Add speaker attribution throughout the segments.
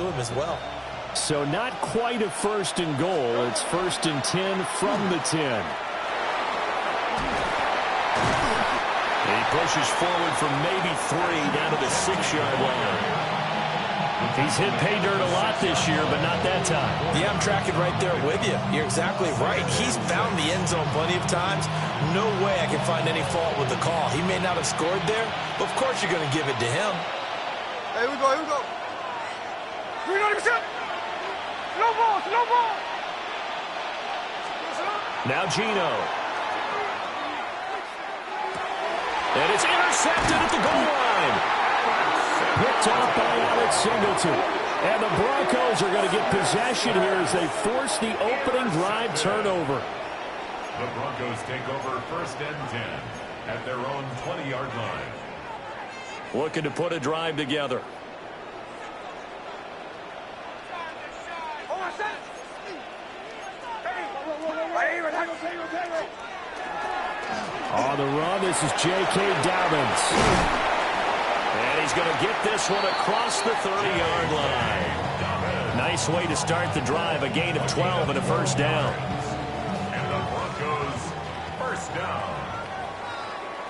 Speaker 1: him as well.
Speaker 2: So not quite a 1st and goal. It's 1st and 10 from the 10.
Speaker 3: He pushes forward from maybe 3 down to the 6-yard line.
Speaker 2: He's hit pay dirt a lot this year, but not that time.
Speaker 1: Yeah, I'm tracking right there with you. You're exactly right. He's found the end zone plenty of times. No way I can find any fault with the call. He may not have scored there, but of course you're going to give it to him.
Speaker 4: Here we go, here we go. We're not even set. Slow ball, slow ball.
Speaker 2: Now Gino. And it's intercepted at the goal line. Picked off by Alex Singleton. And the Broncos are going to get possession here as they force the opening drive turnover.
Speaker 5: The Broncos take over 1st and 10 at their own 20-yard line.
Speaker 2: Looking to put a drive together. On the run, this is J.K. Dobbins. And he's going to get this one across the 30-yard line. Nice way to start the drive, a gain of 12 and a 1st down.
Speaker 5: And the Broncos 1st down.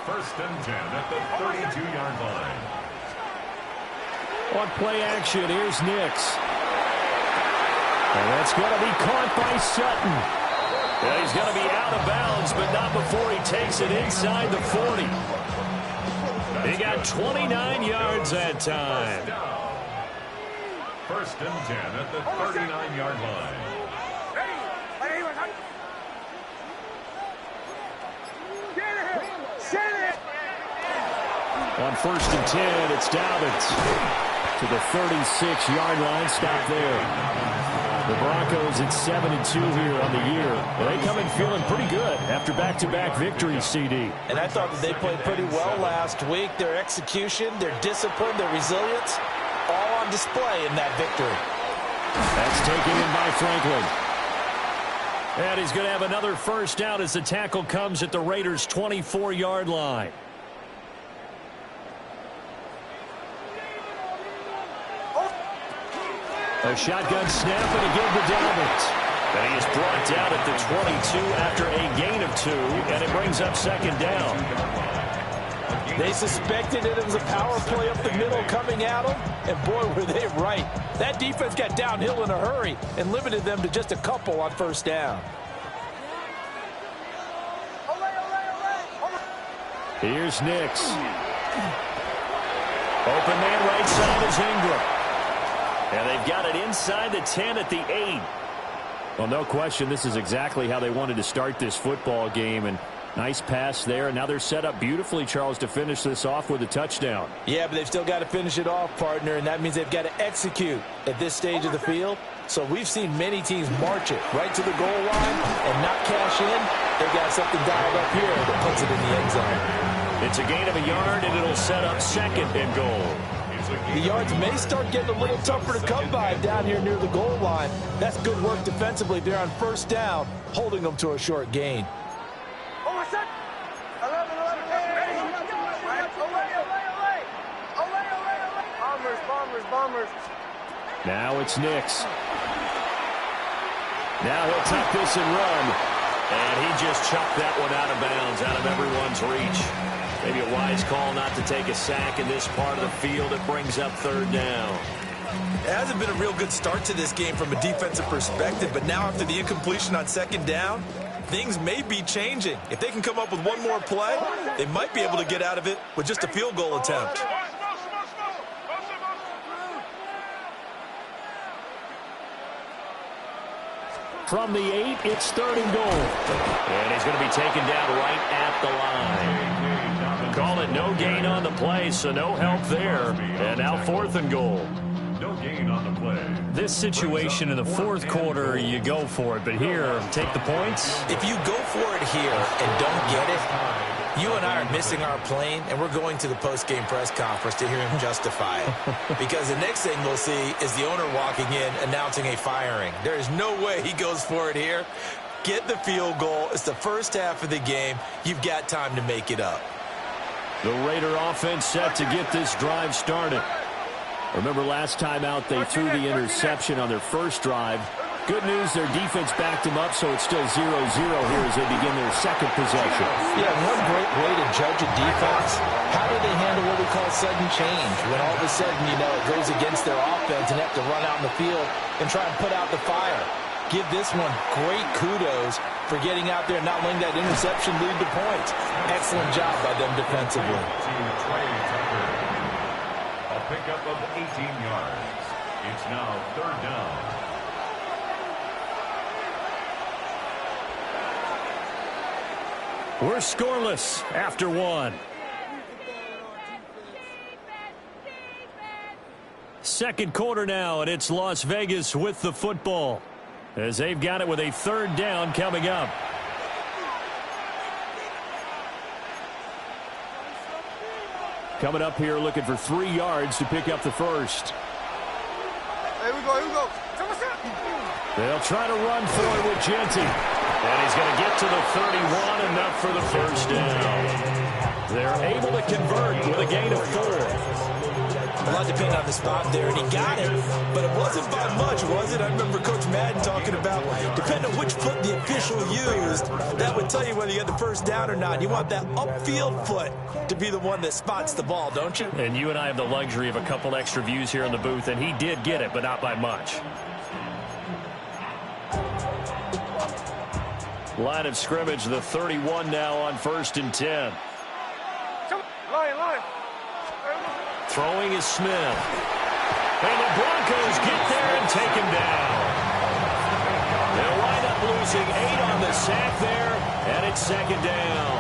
Speaker 5: 1st and 10 at the 32-yard line.
Speaker 2: On play action, here's Nix. And that's going to be caught by Sutton. Yeah, he's going to be out of bounds, but not before he takes it inside the 40. He got 29 yards that time.
Speaker 5: 1st and 10 at the 39-yard line.
Speaker 2: On 1st and 10, it's Dobbins to the 36-yard line. Stop there. The Broncos at 7-2 here on the year. Well, they come in feeling pretty good after back-to-back victories, CD.
Speaker 1: And I thought that they played pretty well last week. Their execution, their discipline, their resilience, all on display in that victory.
Speaker 2: That's taken in by Franklin. And he's going to have another 1st down as the tackle comes at the Raiders' 24-yard line. A shotgun snap and a give to Dobbins. And he is brought down at the 22 after a gain of 2, and it brings up 2nd down.
Speaker 1: They suspected it was a power play up the middle coming at them, and boy, were they right. That defense got downhill in a hurry and limited them to just a couple on 1st down.
Speaker 2: Here's Nix. Open man right side is Ingram. And they've got it inside the 10 at the 8. Well, no question, this is exactly how they wanted to start this football game. And nice pass there. And now they're set up beautifully, Charles, to finish this off with a touchdown.
Speaker 1: Yeah, but they've still got to finish it off, partner. And that means they've got to execute at this stage of the field. So we've seen many teams march it right to the goal line and not cash in. They've got something dialed up here that puts it in the end zone.
Speaker 2: It's a gain of a yard, and it'll set up 2nd and goal.
Speaker 1: The yards may start getting a little tougher to come by down here near the goal line. That's good work defensively there on 1st down, holding them to a short gain.
Speaker 4: Bombers.
Speaker 2: Now it's Nix. Now he'll tuck this and run. And he just chucked that one out of bounds, out of everyone's reach. Maybe a wise call not to take a sack in this part of the field. It brings up 3rd down.
Speaker 1: It hasn't been a real good start to this game from a defensive perspective, but now after the incompletion on 2nd down, things may be changing. If they can come up with one more play, they might be able to get out of it with just a field goal attempt.
Speaker 2: From the 8, it's 3rd and goal. And he's going to be taken down right at the line. Call it no gain on the play, so no help there. And now 4th and goal.
Speaker 5: No gain on the play.
Speaker 2: This situation in the 4th quarter, you go for it. But here, take the points.
Speaker 1: If you go for it here and don't get it, you and I are missing our plane, and we're going to the post-game press conference to hear him justify it. Because the next thing we'll see is the owner walking in announcing a firing. There is no way he goes for it here. Get the field goal. It's the first half of the game. You've got time to make it up.
Speaker 2: The Raider offense set to get this drive started. Remember last time out they threw the interception on their first drive. Good news, their defense backed them up, so it's still 0-0 here as they begin their second possession.
Speaker 1: Yeah, one great way to judge a defense, how do they handle what we call sudden change? When all of a sudden, you know, it goes against their offense and have to run out in the field and try and put out the fire. Give this one great kudos for getting out there and not letting that interception lead to points. Excellent job by them defensively.
Speaker 5: A pickup of 18 yards. It's now 3rd down.
Speaker 2: We're scoreless after 1. Second quarter now, and it's Las Vegas with the football as they've got it with a 3rd down coming up. Coming up here looking for 3 yards to pick up the first.
Speaker 4: Here we go.
Speaker 2: They'll try to run for it with Genty. And he's going to get to the 31, enough for the first down. They're able to convert with a gain of 4.
Speaker 1: A lot depended on the spot there, and he got it, but it wasn't by much, was it? I remember Coach Madden talking about, depending on which foot the official used, that would tell you whether you had the first down or not. You want that upfield foot to be the one that spots the ball, don't you?
Speaker 2: And you and I have the luxury of a couple extra views here in the booth, and he did get it, but not by much. Line of scrimmage, the 31 now on 1st and 10.
Speaker 4: Line.
Speaker 2: Throwing is Smith. And the Broncos get there and take him down. They'll wind up losing 8 on the sack there, and it's 2nd down.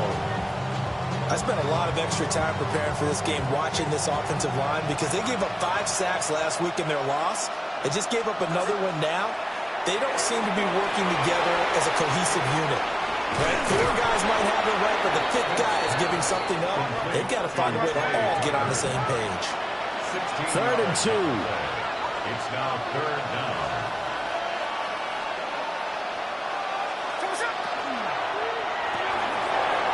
Speaker 1: I spent a lot of extra time preparing for this game watching this offensive line because they gave up 5 sacks last week in their loss. They just gave up another one now. They don't seem to be working together as a cohesive unit. Right? 4 guys might have it right, but the 5th guy is giving something up. They've got to find a way to all get on the same page.
Speaker 2: 3rd and 2.
Speaker 5: It's now 3rd down.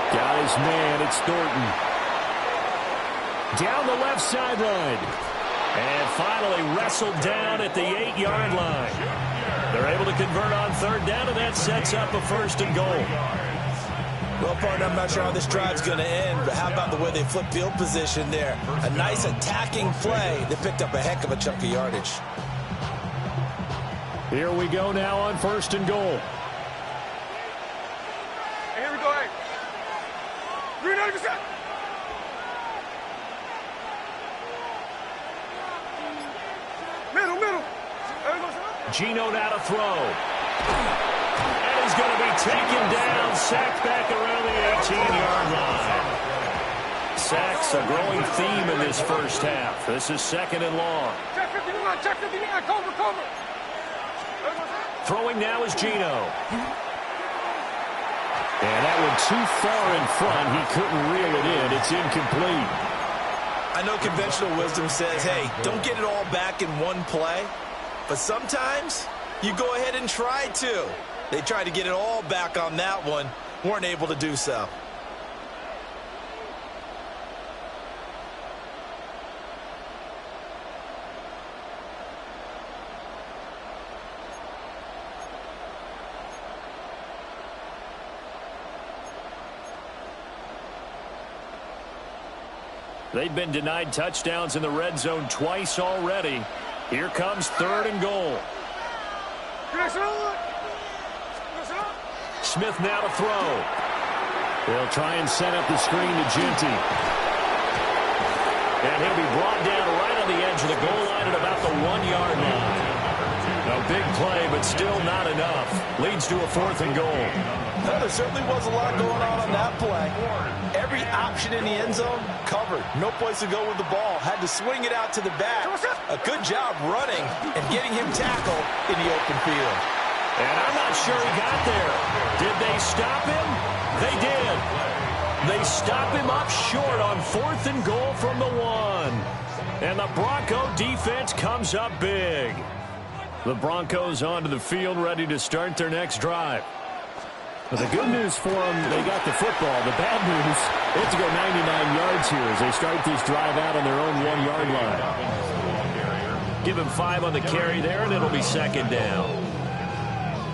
Speaker 2: Got his man, it's Thornton. Down the left sideline. And finally wrestled down at the 8-yard line. They're able to convert on 3rd down, and that sets up a 1st and goal.
Speaker 1: Well, partner, I'm not sure how this drive's going to end, but how about the way they flip field position there? A nice attacking play that picked up a heck of a chunk of yardage.
Speaker 2: Here we go now on 1st and goal.
Speaker 4: Here we go, hey. 390%. Middle.
Speaker 2: Gino now to throw. And he's going to be taken down, sacked back around the 18-yard line. Sacks a growing theme in this first half. This is 2nd and long.
Speaker 4: Check 59, cover.
Speaker 2: Throwing now is Gino. And that one too far in front. He couldn't reel it in. It's incomplete.
Speaker 1: I know conventional wisdom says, hey, don't get it all back in one play. But sometimes you go ahead and try to. They tried to get it all back on that one. Weren't able to do so.
Speaker 2: They've been denied touchdowns in the red zone twice already. Here comes 3rd and goal. Smith now to throw. They'll try and set up the screen to Genty. And he'll be brought down right on the edge of the goal line at about the 1-yard line. A big play, but still not enough. Leads to a 4th and goal.
Speaker 1: Well, there certainly was a lot going on that play. Every option in the end zone covered. No place to go with the ball. Had to swing it out to the back. A good job running and getting him tackled in the open field.
Speaker 2: And I'm not sure he got there. Did they stop him? They did. They stop him up short on 4th and goal from the 1. And the Bronco defense comes up big. The Broncos onto the field ready to start their next drive. But the good news for them, they got the football. The bad news, they have to go 99 yards here as they start this drive out on their own 1-yard line. Give him 5 on the carry there, and it'll be second down.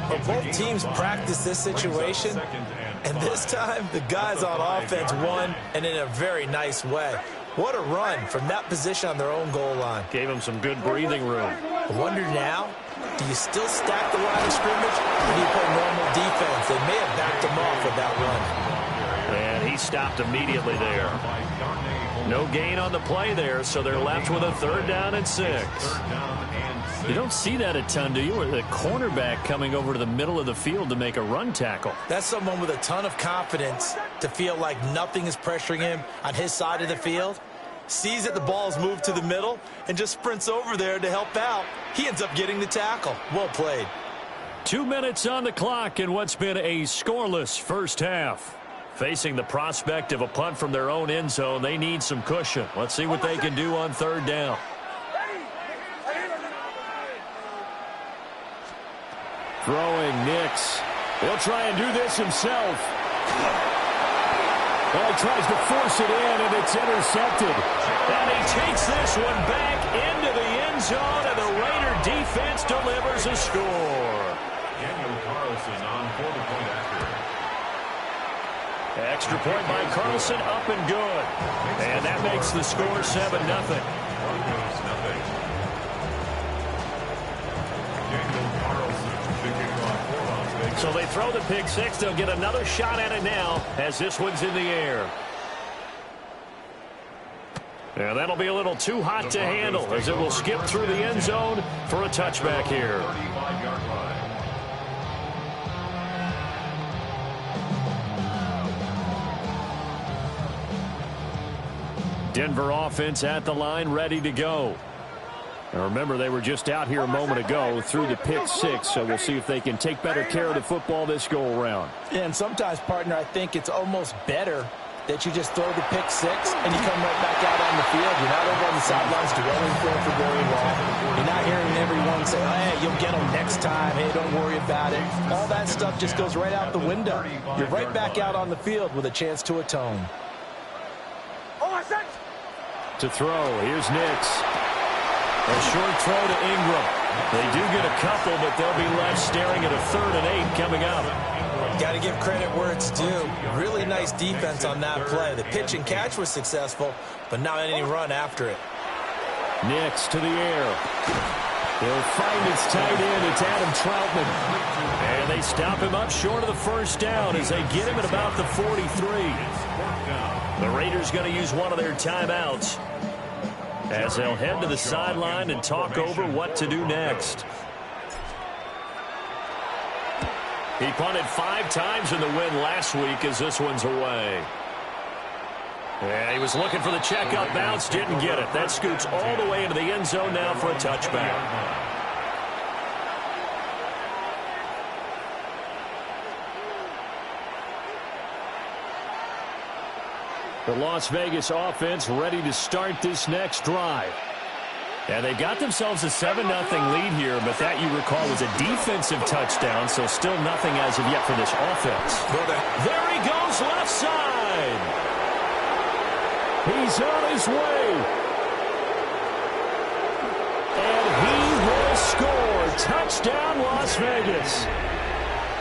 Speaker 1: Well, both teams practice this situation, and this time the guys on offense won, and in a very nice way. What a run from that position on their own goal line.
Speaker 2: Gave him some good breathing room.
Speaker 1: I wonder now, do you still stack the line of scrimmage, or do you play normal defense? They may have backed him off with that run.
Speaker 2: And he stopped immediately there. No gain on the play there, so they're left with a 3rd down and 6. You don't see that a ton, do you? Or the cornerback coming over to the middle of the field to make a run tackle.
Speaker 1: That's someone with a ton of confidence to feel like nothing is pressuring him on his side of the field. Sees that the ball is moved to the middle and just sprints over there to help out. He ends up getting the tackle. Well played.
Speaker 2: 2 minutes on the clock in what's been a scoreless first half. Facing the prospect of a punt from their own end zone, they need some cushion. Let's see what they can do on 3rd down. Throwing Nix. He'll try and do this himself. Well, he tries to force it in, and it's intercepted. And he takes this one back into the end zone, and the Raider defense delivers a score.
Speaker 5: Daniel Carlson on for the point after.
Speaker 2: Extra point by Carlson, up and good. And that makes the score 7-0.
Speaker 5: Broncos, nothing. Daniel Carlson, the kickoff for Las Vegas.
Speaker 2: So they throw the pick 6. They'll get another shot at it now as this one's in the air. And that'll be a little too hot to handle as it will skip through the end zone for a touchback here.
Speaker 5: 35-yard line.
Speaker 2: Denver offense at the line, ready to go. Now remember, they were just out here a moment ago through the pick 6, so we'll see if they can take better care of the football this go-around.
Speaker 1: Yeah, and sometimes, partner, I think it's almost better that you just throw the pick 6 and you come right back out on the field. You're not over on the sidelines dwelling for very long. You're not hearing everyone say, hey, you'll get them next time. Hey, don't worry about it. All that stuff just goes right out the window. You're right back out on the field with a chance to atone.
Speaker 2: To throw, here's Nix. A short throw to Ingram. They do get a couple, but they'll be left staring at a 3rd and 8 coming up.
Speaker 1: Got to give credit where it's due. Really nice defense on that play. The pitch and catch was successful, but not any run after it.
Speaker 2: Nix to the air. He'll find his tight end. It's Adam Troutman. And they stop him up short of the 1st down as they get him at about the 43. The Raiders going to use one of their timeouts as they'll head to the sideline and talk over what to do next. He punted 5 times in the win last week as this one's away. Yeah, he was looking for the checkup bounce, didn't get it. That scoots all the way into the end zone now for a touchback. The Las Vegas offense ready to start this next drive. And they got themselves a 7-0 lead here, but that, you recall, was a defensive touchdown, so still nothing as of yet for this offense. There he goes, left side. He's on his way. And he will score. Touchdown, Las Vegas.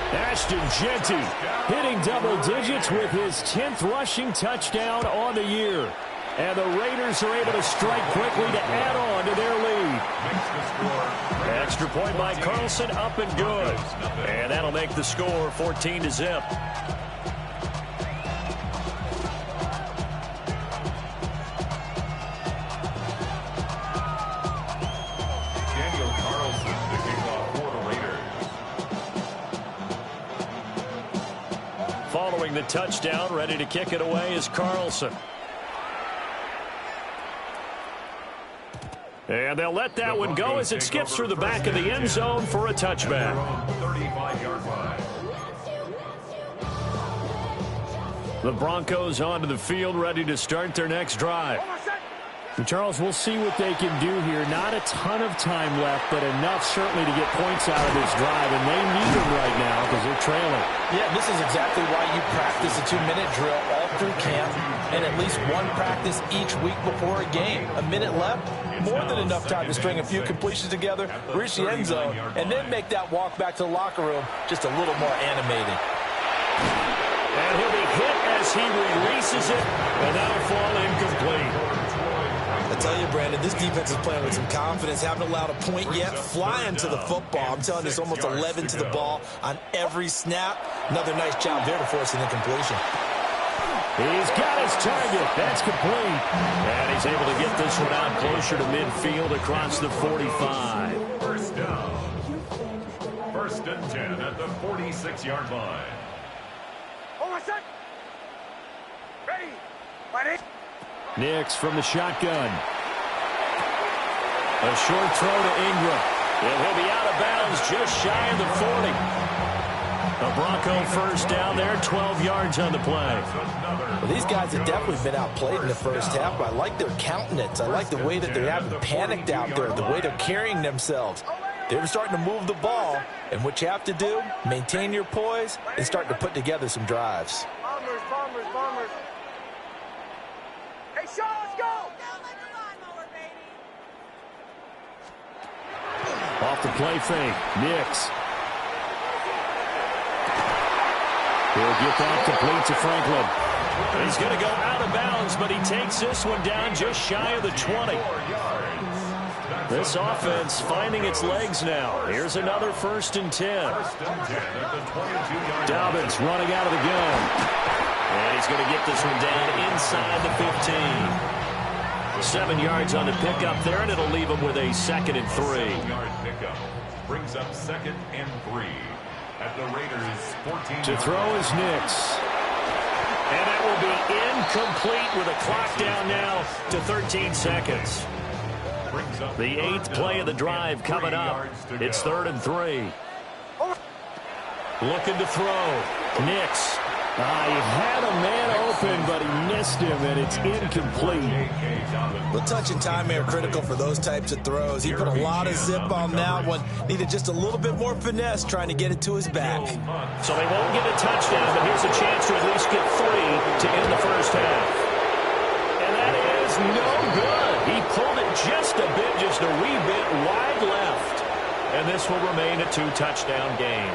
Speaker 2: Ashton Jeanty hitting double digits with his 10th rushing touchdown on the year. And the Raiders are able to strike quickly to add on to their lead. Extra point by Carlson, up and good. And that'll make the score 14-0.
Speaker 5: Daniel Carlson, the kickoff for the Raiders.
Speaker 2: Following the touchdown, ready to kick it away is Carlson. And they'll let that one go as it skips through the back of the end zone for a touchback.
Speaker 5: 35-yard line.
Speaker 2: The Broncos onto the field, ready to start their next drive. And Charles, we'll see what they can do here. Not a ton of time left, but enough certainly to get points out of this drive, and they need them right now because they're trailing.
Speaker 1: Yeah, this is exactly why you practice a 2-minute drill all through camp and at least one practice each week before a game. A minute left, more than enough time to string a few completions together, reach the end zone, and then make that walk back to the locker room just a little more animated.
Speaker 2: And he'll be hit as he releases it, and that'll fall incomplete.
Speaker 1: I tell you, Brandon, this defense is playing with some confidence. Haven't allowed a point yet. Flying to the football. I'm telling you, it's almost 11 to the ball on every snap. Another nice job there to force an incompletion.
Speaker 2: He's got his target. That's complete. And he's able to get this one out closer to midfield across the 45.
Speaker 5: First down. First and 10 at the 46-yard line.
Speaker 4: Over set. Ready. Ready.
Speaker 2: Nix from the shotgun. A short throw to Ingram. And he'll be out of bounds just shy of the 40. A Bronco first down there, 12 yards on the play.
Speaker 1: Well, these guys have definitely been outplayed in the first half, but I like their countenance. I like the way that they haven't panicked out there, the way they're carrying themselves. They're starting to move the ball, and what you have to do, maintain your poise and start to put together some drives.
Speaker 4: Bombers, bombers, bombers. Hey, Sean, let's go!
Speaker 2: Off the play fake, Nix. He'll get that complete to Franklin. He's going to go out of bounds, but he takes this one down just shy of the 20. This offense finding its legs now. Here's another 1st and 10. Dobbins running out of the gun. And he's going to get this one down inside the 15. 7 yards on the pickup there, and it'll leave him with a 2nd and 3.
Speaker 5: 7-yard pickup brings up 2nd and 3 at the Raiders' 14.
Speaker 2: To throw is Nix. And that will be incomplete with a clock down now to 13 seconds. The 8th play of the drive coming up. It's 3rd and 3. Looking to throw. Nix. He had a man open, but he missed him, and it's incomplete.
Speaker 1: The touch and time are critical for those types of throws. He put a lot of zip on that one. Needed just a little bit more finesse trying to get it to his back.
Speaker 2: So they won't get a touchdown, but here's a chance to at least get 3 to end the first half. And that is no good. He pulled it just a bit, just a wee bit wide left. And this will remain a 2-touchdown game.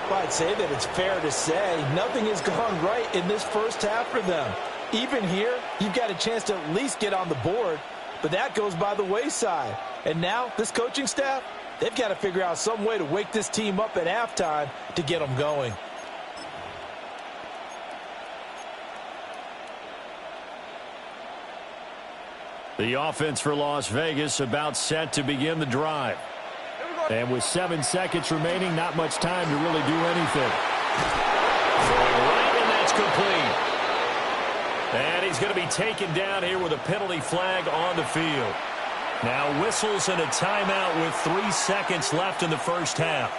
Speaker 1: Well, I'd say that it's fair to say nothing has gone right in this first half for them. Even here, you've got a chance to at least get on the board, but that goes by the wayside. And now, this coaching staff, they've got to figure out some way to wake this team up at halftime to get them going.
Speaker 2: The offense for Las Vegas about set to begin the drive. And with 7 seconds remaining, not much time to really do anything. Throwing right, and that's complete. And he's going to be taken down here with a penalty flag on the field. Now whistles and a timeout with 3 seconds left in the first half.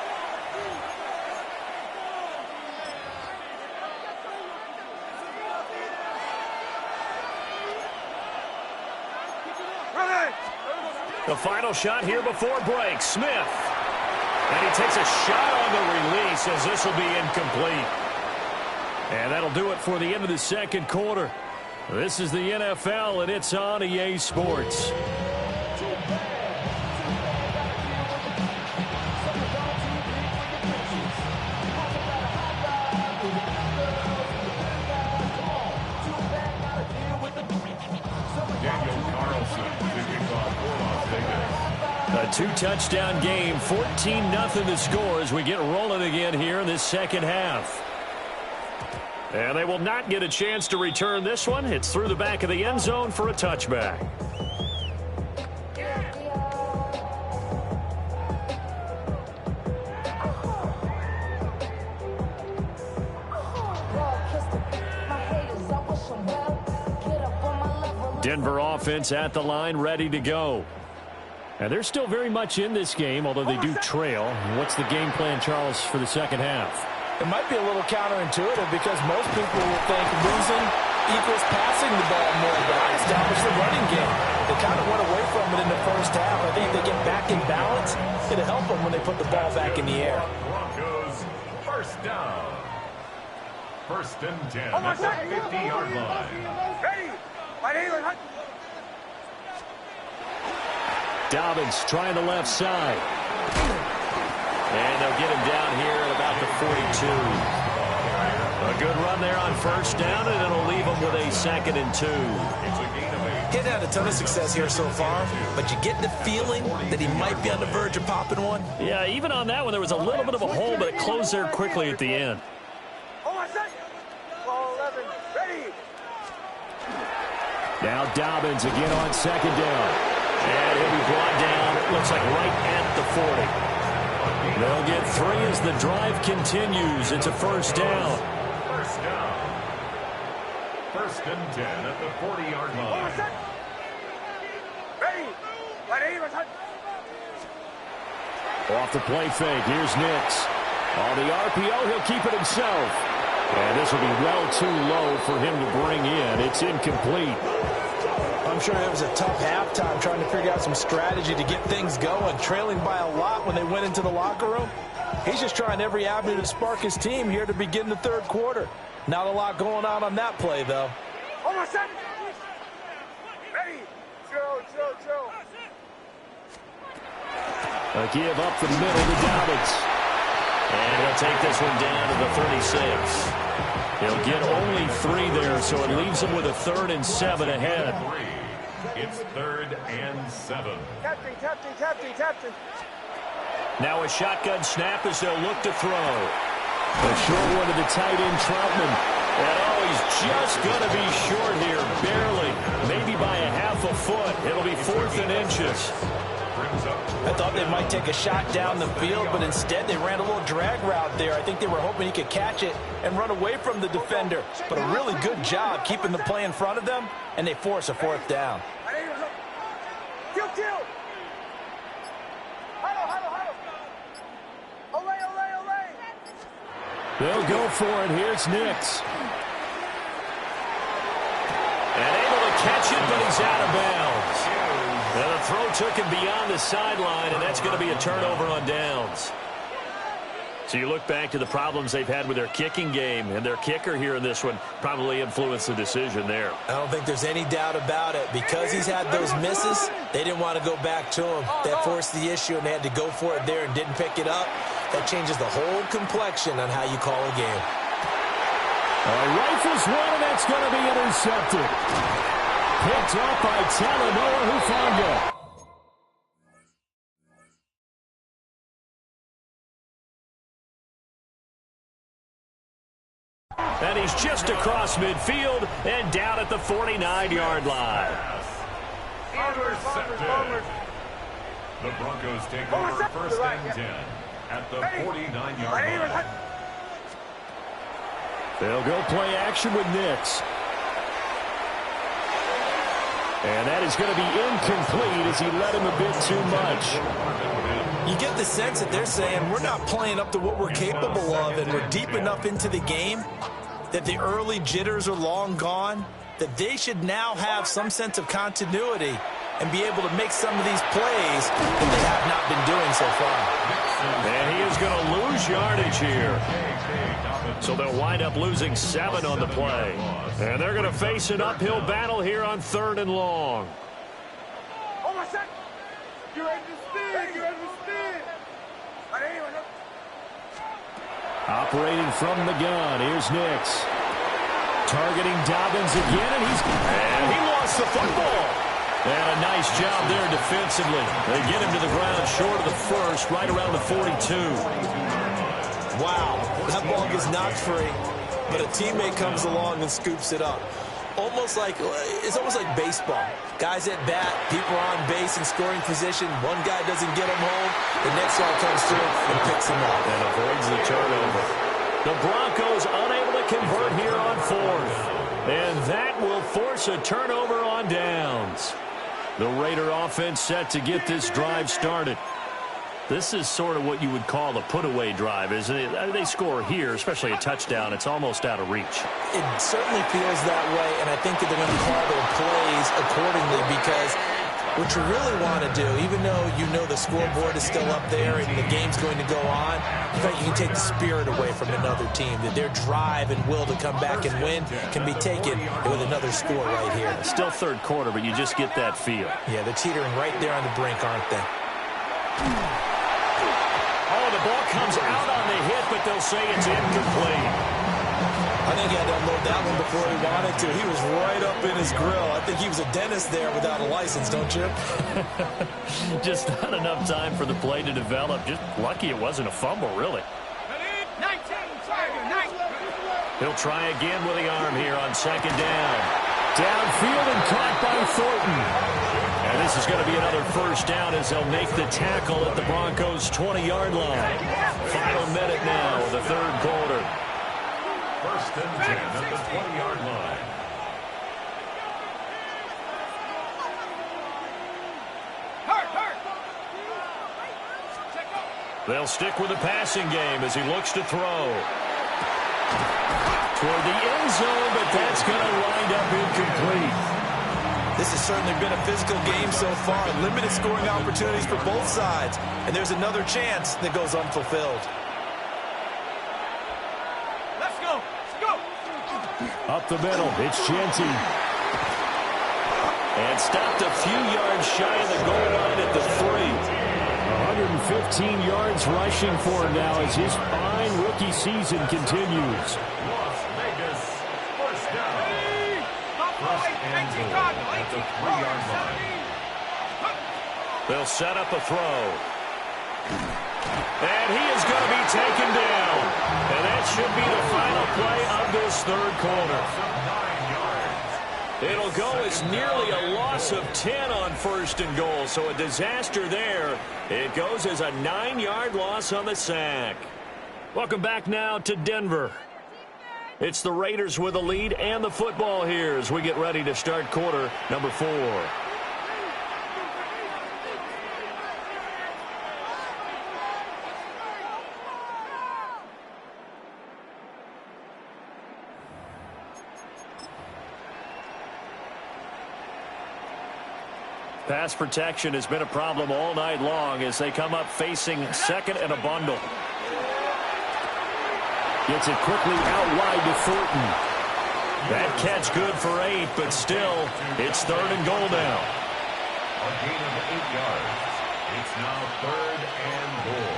Speaker 2: The final shot here before break. Smith. And he takes a shot on the release as this will be incomplete. And that'll do it for the end of the second quarter. This is the NFL, and it's on EA Sports. A 2-touchdown game, 14-0 the score as we get rolling again here in this second half. And they will not get a chance to return this one. It's through the back of the end zone for a touchback. Denver offense at the line, ready to go. And they're still very much in this game, although they do trail. What's the game plan, Charles, for the second half?
Speaker 1: It might be a little counterintuitive because most people will think losing equals passing the ball more, but I established the running game. They kind of went away from it in the first half. I think if they get back in balance, it'll help them when they put the ball back in the air.
Speaker 5: Broncos, first down. First and 10 at the 50-yard line.
Speaker 4: Ready? My name is Hunt.
Speaker 2: Dobbins trying the left side. And they'll get him down here at about the 42. A good run there on first down, and it'll leave him with a 2nd and 2.
Speaker 1: He's had a ton of success here so far, but you get the feeling that he might be on the verge of popping one.
Speaker 2: Yeah, even on that one, there was a little bit of a hole, but it closed there quickly at the end.
Speaker 4: Hold on a second. Ball 11. Ready?
Speaker 2: Now Dobbins again on 2nd down. And he'll be brought down, it looks like right at the 40. They'll get 3 as the drive continues. It's a first down.
Speaker 5: First down. First and 10 at the 40-yard
Speaker 4: Hold on a
Speaker 5: line.
Speaker 4: second. Ready? My name is Hunt.
Speaker 2: Off the play fake, here's Nix. On the RPO, he'll keep it himself. And this will be well too low for him to bring in. It's incomplete.
Speaker 1: I'm sure it was a tough halftime trying to figure out some strategy to get things going, trailing by a lot when they went into the locker room. He's just trying every avenue to spark his team here to begin the third quarter. Not a lot going on that play, though.
Speaker 4: Hold on a second. Ready? Chill.
Speaker 2: A give up the middle to Dobbins. And he'll take this one down to the 36. He'll get only 3 there, so it leaves him with a 3rd and 7 ahead.
Speaker 5: It's 3rd and 7.
Speaker 4: Captain.
Speaker 2: Now a shotgun snap as they'll look to throw. A short one to the tight end, Troutman. And he's just going to be short here, barely. Maybe by a half a foot. It'll be 4th and inches.
Speaker 1: I thought they might take a shot down the field, but instead they ran a little drag route there. I think they were hoping he could catch it and run away from the defender. But a really good job keeping the play in front of them, and they force a 4th down.
Speaker 4: My name is Hunt. Kill. Huddle. Olay.
Speaker 2: They'll go for it. Here's Nix. And able to catch it, but he's out of bounds. Now the throw took him beyond the sideline, and that's going to be a turnover on downs. So you look back to the problems they've had with their kicking game, and their kicker here in this one probably influenced the decision there.
Speaker 1: I don't think there's any doubt about it. Because he's had those misses, they didn't want to go back to him. That forced the issue, and they had to go for it there and didn't pick it up. That changes the whole complexion on how you call a game.
Speaker 2: Rifles one, and that's going to be intercepted. Picked up by Talanoa Hufanga. And he's just across midfield and down at the 49-yard line.
Speaker 5: Intercepted. The Broncos take over first and 10 at the 49-yard line.
Speaker 2: They'll go play action with Nix. And that is going to be incomplete as he led him a bit too much.
Speaker 1: You get the sense that they're saying we're not playing up to what we're capable of, and we're deep enough into the game that the early jitters are long gone, that they should now have some sense of continuity and be able to make some of these plays that they have not been doing so far.
Speaker 2: And he is going to lose yardage here. So they'll wind up losing 7 on the play. And they're going to face an uphill battle here on 3rd and long.
Speaker 4: Hold on a second. You ready to spin?
Speaker 2: Operating from the gun, here's Nix. Targeting Dobbins again, and he lost the football. And a nice job there defensively. They get him to the ground short of the first, right around the 42.
Speaker 1: Wow, that ball gets knocked free, but a teammate comes along and scoops it up. It's almost like baseball. Guys at bat, people are on base in scoring position. One guy doesn't get him home. The next guy comes through and picks him up.
Speaker 2: And avoids the turnover. The Broncos unable to convert here on 4th. And that will force a turnover on downs. The Raider offense set to get this drive started. This is sort of what you would call a put-away drive, isn't it? They score here, especially a touchdown. It's almost out of reach.
Speaker 1: It certainly feels that way, and I think that they're going to call their plays accordingly because what you really want to do, even though you know the scoreboard is still up there and the game's going to go on, in fact, you can take the spirit away from another team, that their drive and will to come back and win can be taken with another score right here.
Speaker 2: Still third quarter, but you just get that feel.
Speaker 1: Yeah, they're teetering right there on the brink, aren't they?
Speaker 2: Oh, the ball comes out on the hit, but they'll say it's incomplete.
Speaker 1: I think he had to unload that one before he wanted to. He was right up in his grill. I think he was a dentist there without a license, don't you?
Speaker 2: Just not enough time for the play to develop. Just lucky it wasn't a fumble, really. He'll try again with the arm here on second down. Downfield and caught by Thornton. And this is going to be another first down as they'll make the tackle at the Broncos' 20-yard line. Final minute now of the third quarter.
Speaker 5: First and 10 at the 20-yard line.
Speaker 2: They'll stick with the passing game as he looks to throw. Toward the end zone, but that's going to wind up incomplete.
Speaker 1: This has certainly been a physical game so far. Limited scoring opportunities for both sides. And there's another chance that goes unfulfilled.
Speaker 4: Let's go. Let's go.
Speaker 2: Up the middle, it's Genty. And stopped a few yards shy of the goal line at the 3. 115 yards rushing for him now as his fine rookie season continues.
Speaker 5: Las Vegas, first down. First and goal at the 3-yard line.
Speaker 2: They'll set up a throw. And he is going to be taken down. And that should be the final play of this third quarter.
Speaker 5: 9 yards.
Speaker 2: It'll go as nearly a loss of 10 on first and goal. So a disaster there. It goes as a 9-yard loss on the sack. Welcome back now to Denver. It's the Raiders with the lead and the football here as we get ready to start quarter number 4. Pass protection has been a problem all night long as they come up facing second and a bundle. Gets it quickly out wide to Thornton. That catch good for 8, but still, it's third and goal now.
Speaker 5: A gain of 8 yards. It's now third and goal.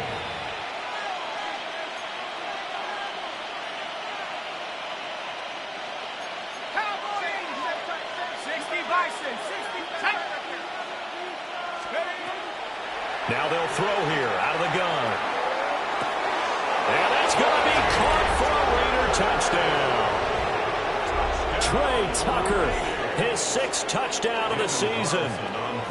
Speaker 2: Now they'll throw here out of the gun. And that's going to be caught for a Raider touchdown. Trey Tucker, his 6th touchdown of the season.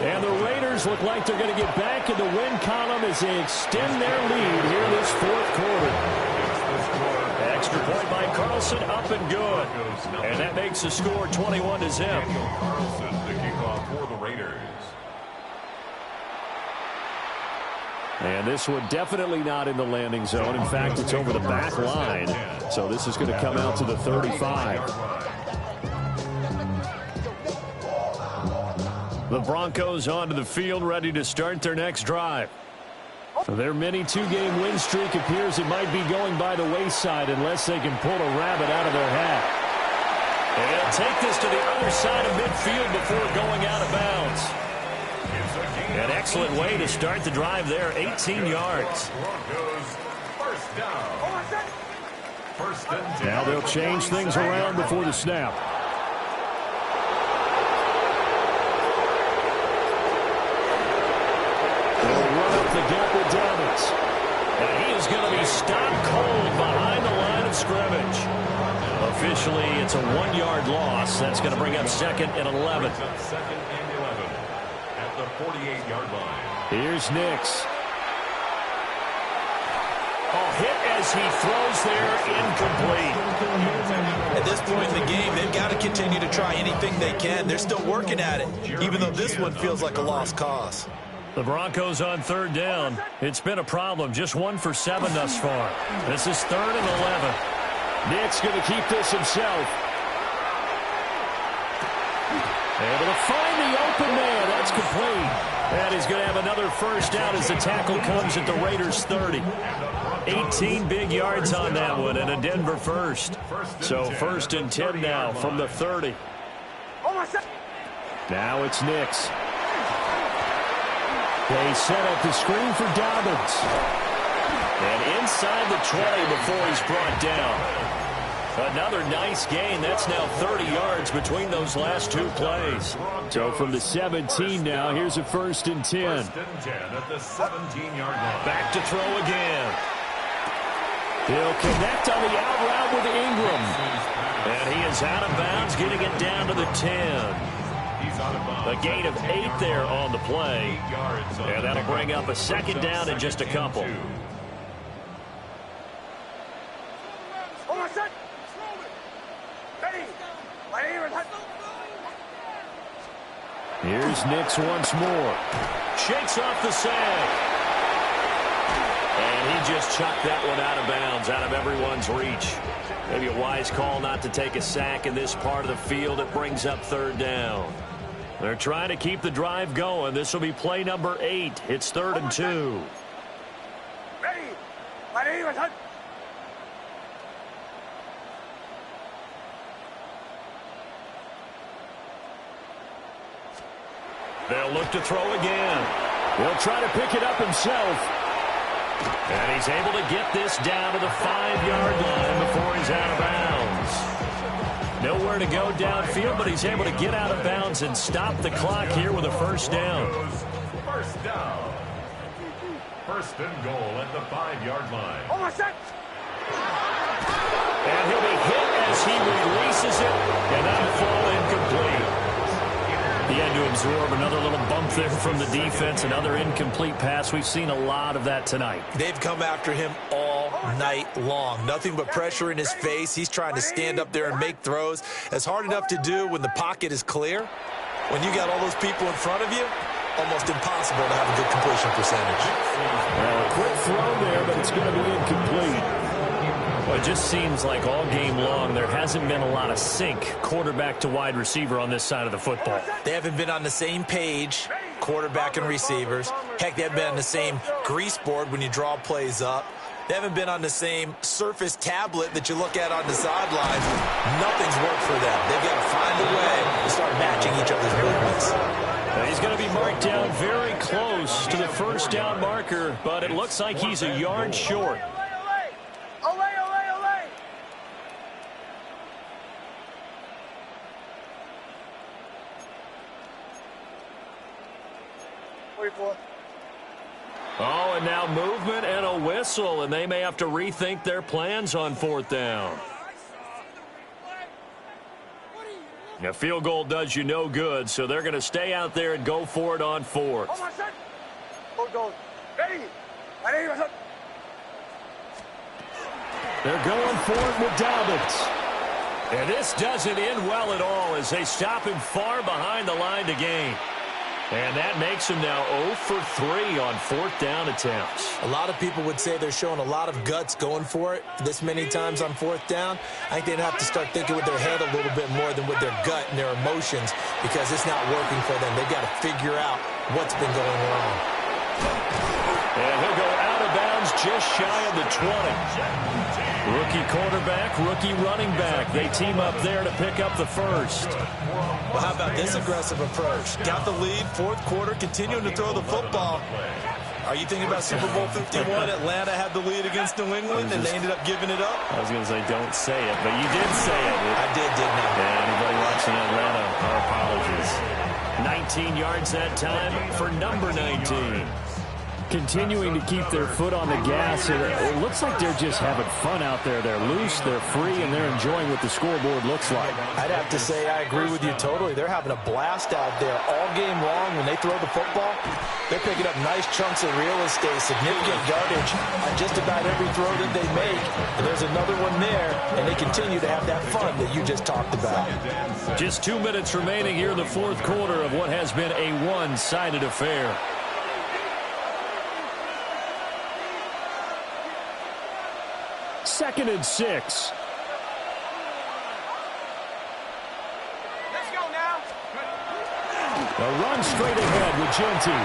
Speaker 2: And the Raiders look like they're going to get back in the win column as they extend their lead here in this fourth quarter. Extra point by Carlson, up and good. And that makes the score 21-0.
Speaker 5: Carlson, the kickoff for the Raiders.
Speaker 2: And this one definitely not in the landing zone. In fact, it's over the back line. So this is going to come out to the 35. The Broncos onto the field, ready to start their next drive. Their mini 2-game win streak appears it might be going by the wayside unless they can pull a rabbit out of their hat. And they'll take this to the other side of midfield before going out of bounds. An excellent way to start the drive there, 18 yards. Now they'll change things around before the snap. They'll run up the gut with Dobbins. And he is going to be stopped cold behind the line of scrimmage. Officially, it's a 1-yard loss. That's going to bring up second and 11.
Speaker 5: Second and 11 at the 48-yard line.
Speaker 2: Here's Nix. Oh, hit as he throws there, incomplete.
Speaker 1: At this point in the game, they've got to continue to try anything they can. They're still working at it, even though this one feels like a lost cause.
Speaker 2: The Broncos on third down. It's been a problem. Just 1 for 7 thus far. This is 3rd and 11. Nick's going to keep this himself. Able to find the open man. That's complete. And he's going to have another first down as the tackle comes at the Raiders' 30. 18 big yards on that one and a Denver first. So 1st and 10 now from the 30. Now it's Nix. They set up the screen for Dobbins. And inside the 20 before he's brought down. Another nice gain. That's now 30 yards between those last 2 plays. So from the 17 now, here's a 1st and 10.
Speaker 5: 1st and 10 at the 17-yard line.
Speaker 2: Back to throw again. He'll connect on the out route with Ingram. And he is out of bounds, getting it down to the 10. A gain of 8 there on the play. And that'll bring up a 2nd down in just a couple. Here's Nix once more. Shakes off the sack. And he just chucked that one out of bounds, out of everyone's reach. Maybe a wise call not to take a sack in this part of the field. It brings up 3rd down. They're trying to keep the drive going. This will be play number 8. It's 3rd and 2. They'll look to throw again. He'll try to pick it up himself. And he's able to get this down to the 5-yard line before he's out of bounds. Nowhere to go downfield, but he's able to get out of bounds and stop the clock here with a 1st down.
Speaker 5: 1st down. 1st and goal at the 5-yard line.
Speaker 2: And he'll be hit as he releases it, and that'll fall incomplete. He had to absorb another little bump there from the defense, another incomplete pass. We've seen a lot of that tonight.
Speaker 1: They've come after him all night long. Nothing but pressure in his face. He's trying to stand up there and make throws. It's hard enough to do when the pocket is clear. When you got all those people in front of you, almost impossible to have a good completion percentage.
Speaker 2: Well, a quick throw there, but it's going to be incomplete. Well, it just seems like all game long there hasn't been a lot of sync quarterback to wide receiver on this side of the football.
Speaker 1: They haven't been on the same page, quarterback and receivers. Heck, they haven't been on the same grease board when you draw plays up. They haven't been on the same surface tablet that you look at on the sidelines. Nothing's worked for them. They've got to find a way to start matching each other's movements.
Speaker 2: He's going to be marked down very close to the 1st down marker, but it looks like he's a yard short. Oh, and now movement and a whistle, and they may have to rethink their plans on 4th down. A field goal does you no good, so they're going to stay out there and go for it on 4th. They're going for it with Dobbins. And this doesn't end well at all as they stop him far behind the line to gain. And that makes him now 0 for 3 on 4th down attempts.
Speaker 1: A lot of people would say they're showing a lot of guts going for it this many times on 4th down. I think they'd have to start thinking with their head a little bit more than with their gut and their emotions because it's not working for them. They've got to figure out what's been going wrong.
Speaker 2: And he'll go out of bounds just shy of the 20. Rookie quarterback, rookie running back. They team up there to pick up the 1st.
Speaker 1: Well, how about this aggressive approach? Got the lead, 4th quarter, continuing to throw the football. Are you thinking about Super Bowl 51? Atlanta had the lead against New England, and they ended up giving it up?
Speaker 2: I was going to say don't say it, but you did say it.
Speaker 1: I did, didn't I?
Speaker 2: Yeah, anybody watching Atlanta, our apologies. 19 yards that time for number 19. Continuing to keep their foot on the gas. It looks like they're just having fun out there. They're loose, they're free, and they're enjoying what the scoreboard looks like.
Speaker 1: I'd have to say I agree with you totally. They're having a blast out there all game long. When they throw the football, they're picking up nice chunks of real estate, significant yardage on just about every throw that they make. And there's another one there, and they continue to have that fun that you just talked about.
Speaker 2: Just 2 minutes remaining here in the 4th quarter of what has been a one-sided affair. 2nd and 6.
Speaker 4: Let's go now.
Speaker 2: A run straight ahead with Genty.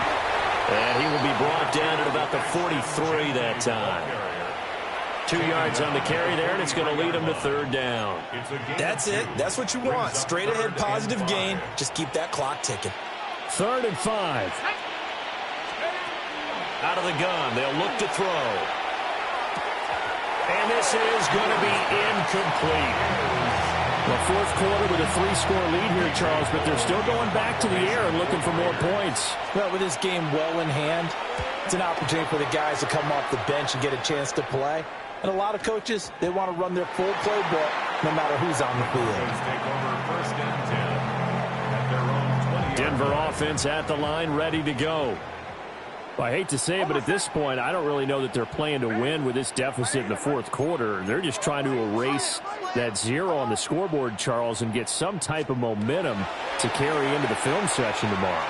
Speaker 3: And he will be brought down at about the 43 that time. 2 yards on the carry there, and it's going to lead him to 3rd down.
Speaker 1: That's it. That's what you want. Straight ahead positive gain. Just keep that clock ticking.
Speaker 2: 3rd and 5.
Speaker 3: Out of the gun, they'll look to throw. And this is going to be incomplete.
Speaker 2: The 4th quarter with a 3-score lead here, Charles, but they're still going back to the air and looking for more points.
Speaker 1: Well, with this game well in hand, it's an opportunity for the guys to come off the bench and get a chance to play. And a lot of coaches, they want to run their full playbook no matter who's on the field.
Speaker 2: Denver offense at the line, ready to go. Well, I hate to say it, but at this point, I don't really know that they're playing to win with this deficit in the 4th quarter. They're just trying to erase that 0 on the scoreboard, Charles, and get some type of momentum to carry into the film session tomorrow.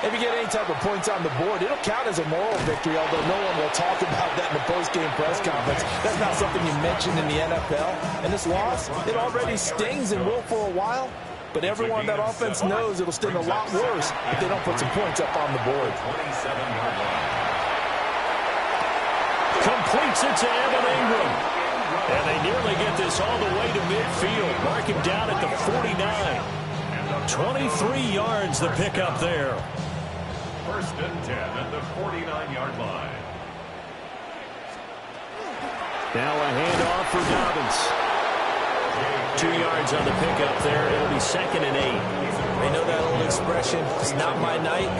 Speaker 1: If you get any type of points on the board, it'll count as a moral victory, although no one will talk about that in the post-game press conference. That's not something you mentioned in the NFL. And this loss, it already stings and will for a while. But everyone on that offense knows it'll sting a lot worse if they don't put some points up on the board.
Speaker 2: Completes it to Evan Ingram. And they nearly get this all the way to midfield. Mark him down at the 49. 23 yards the pickup there.
Speaker 5: 1st and 10 at the 49-yard line.
Speaker 2: Now a handoff for Dobbins. 2 yards on the pickup there. It'll be 2nd and 8.
Speaker 1: They know that old expression, it's not my night.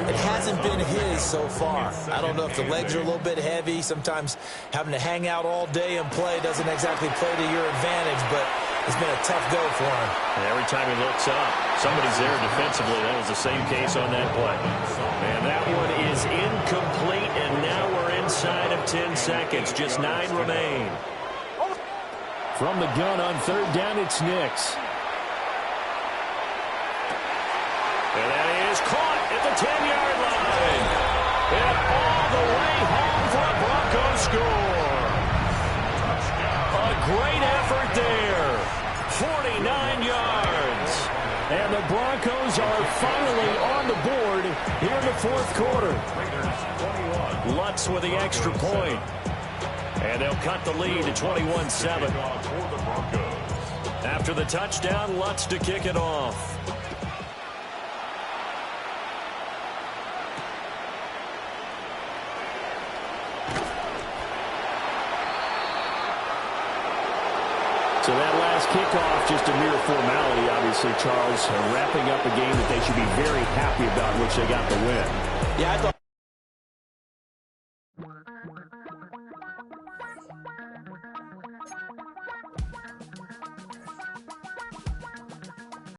Speaker 1: It hasn't been his so far. I don't know if the legs are a little bit heavy. Sometimes having to hang out all day and play doesn't exactly play to your advantage, but it's been a tough go for him.
Speaker 3: And every time he looks up, somebody's there defensively. That was the same case on that play. And that one is incomplete, and now we're inside of 10 seconds. Just 9 remain.
Speaker 2: From the gun on 3rd down, it's Nix.
Speaker 3: And that is caught at the 10-yard line. And all the way home for a Broncos score. A great effort there. 49 yards.
Speaker 2: And the Broncos are finally on the board here in the 4th quarter.
Speaker 3: Lutz with the extra point. And they'll cut the lead to 21-7. After the touchdown, Lutz to kick it off.
Speaker 2: So that last kickoff, just a mere formality, obviously, Charles, wrapping up a game that they should be very happy about, which they got the win.
Speaker 1: Yeah, I thought